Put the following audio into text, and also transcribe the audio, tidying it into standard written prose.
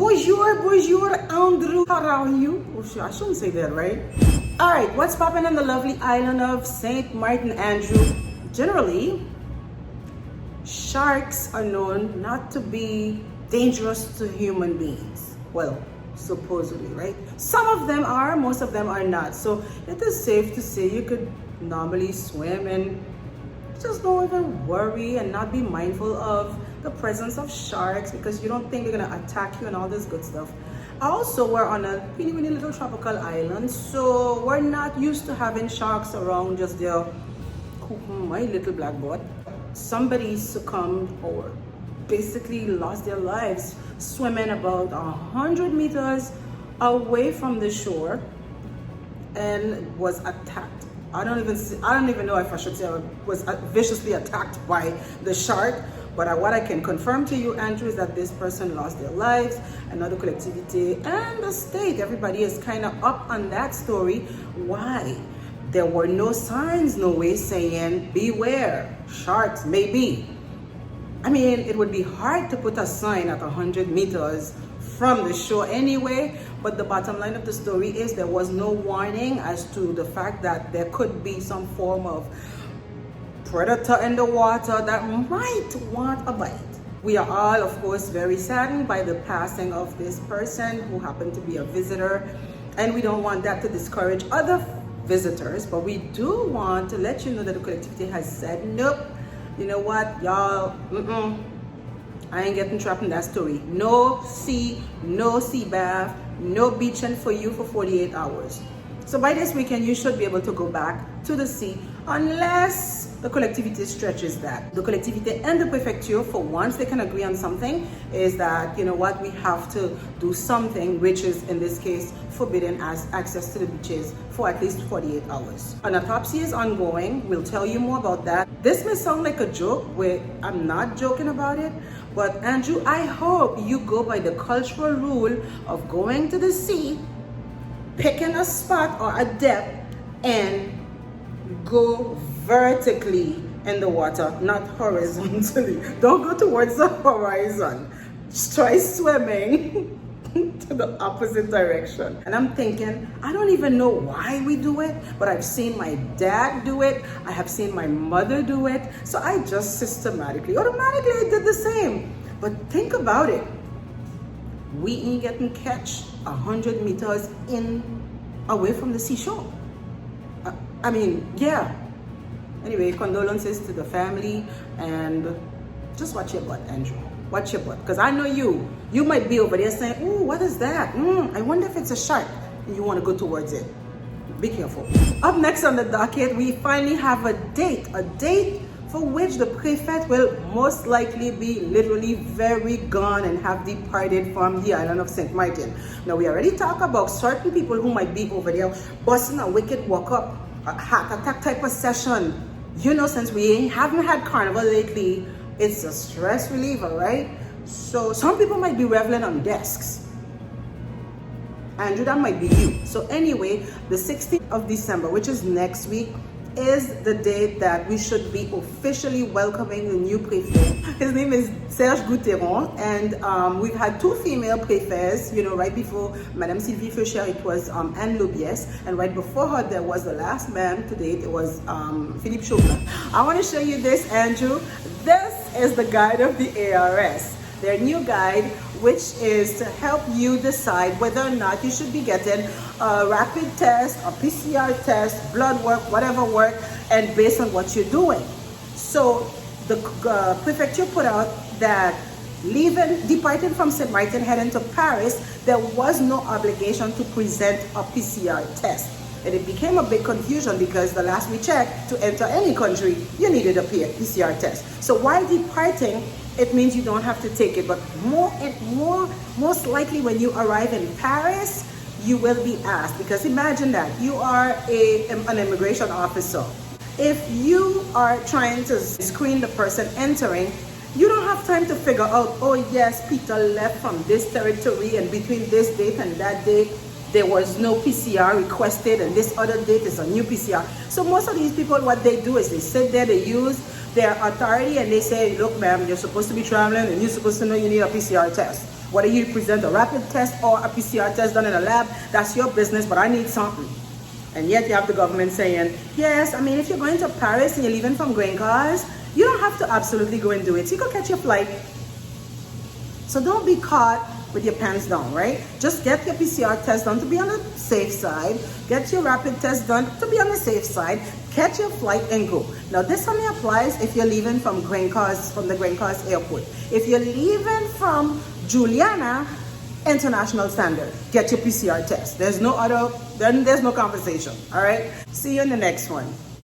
Bonjour, bonjour, Andrew. How are you? Oh, I shouldn't say that, right? All right, what's popping on the lovely island of St. Martin, Andrew? Generally, sharks are known not to be dangerous to human beings. Well, supposedly, right? Some of them are, most of them are not. So it is safe to say you could normally swim and just don't even worry and not be mindful of the presence of sharks because you don't think they're gonna attack you and all this good stuff. Also, we're on a really little tropical island, so we're not used to having sharks around just there. My little black boy. Somebody succumbed or basically lost their lives swimming about 100 meters away from the shore and was attacked. I don't even know if I should say I was viciously attacked by the shark, but what I can confirm to you, Andrew, is that this person lost their lives. Another collectivity and the state, everybody is kind of up on that story. Why? There were no signs, no way saying, beware, sharks may be. I mean, it would be hard to put a sign at 100 meters from the shore anyway, but the bottom line of the story is there was no warning as to the fact that there could be some form of predator in the water that might want a bite. We are all, of course, very saddened by the passing of this person who happened to be a visitor, and we don't want that to discourage other visitors, but we do want to let you know that the collectivity has said, nope, you know what, y'all, I ain't getting trapped in that story. No sea bath, no beaching for you for 48 hours. So by this weekend, you should be able to go back to the sea unless the collectivity stretches that. The collectivity and the prefecture, for once they can agree on something, is that, you know what, we have to do something, which is in this case forbidden as access to the beaches for at least 48 hours. An autopsy is ongoing. We'll tell you more about that. This may sound like a joke, I'm not joking about it, but Andrew, I hope you go by the cultural rule of going to the sea, picking a spot or a depth, and go vertically in the water, not horizontally. Don't go towards the horizon. Just try swimming to the opposite direction. And I'm thinking, I don't even know why we do it, but I've seen my dad do it. I have seen my mother do it. So I just automatically did the same. But think about it. We ain't getting catch 100 meters away from the seashore. I mean, yeah. Anyway, condolences to the family, and just watch your butt, Andrew. Watch your butt, because I know you might be over there saying, ooh, what is that? I wonder if it's a shark, and you want to go towards it. Be careful. Up next on the docket, we finally have a date for which the prefect will most likely be literally very gone and have departed from the island of St. Martin. Now, we already talked about certain people who might be over there busting a wicked walk-up, a heart attack type of session. You know, since we haven't had carnival lately, it's a stress reliever, right? So some people might be reveling on desks. Andrew, that might be you. So anyway, the 16th of December, which is next week, is the date that we should be officially welcoming the new prefect. His name is Serge Gouteron, and we've had two female prefects. You know, right before Madame Sylvie Feucher, it was Anne Lobies, and right before her, there was the last man to date, it was Philippe Chauvin. I want to show you this, Andrew. This is the guide of the ARS. Their new guide, which is to help you decide whether or not you should be getting a rapid test, a PCR test, blood work, whatever work, and based on what you're doing. So the prefecture put out that departing from St. Martin, heading to Paris, there was no obligation to present a PCR test. And it became a big confusion because the last we checked, to enter any country, you needed a PCR test. So while departing, it means you don't have to take it, but most likely when you arrive in Paris, you will be asked, because imagine that you are an immigration officer. If you are trying to screen the person entering, you don't have time to figure out, oh yes, Peter left from this territory, and between this date and that date, there was no PCR requested, and this other date is a new PCR. So most of these people, what they do is they sit there, they use their authority, and they say, look, ma'am, you're supposed to be traveling, and you're supposed to know you need a PCR test. Whether you present a rapid test or a PCR test done in a lab, that's your business, but I need something. And yet you have the government saying, yes, I mean, if you're going to Paris and you're leaving from Grain Cars, you don't have to absolutely go and do it. So you can catch your flight. So don't be caught with your pants down, right? Just get your PCR test done to be on the safe side. Get your rapid test done to be on the safe side. Catch your flight and go. Now this only applies if you're leaving from Grain Cars, from the Grain Cars airport. If you're leaving from Juliana International Standard, get your PCR test. There's no other, then there's no conversation, all right? See you in the next one.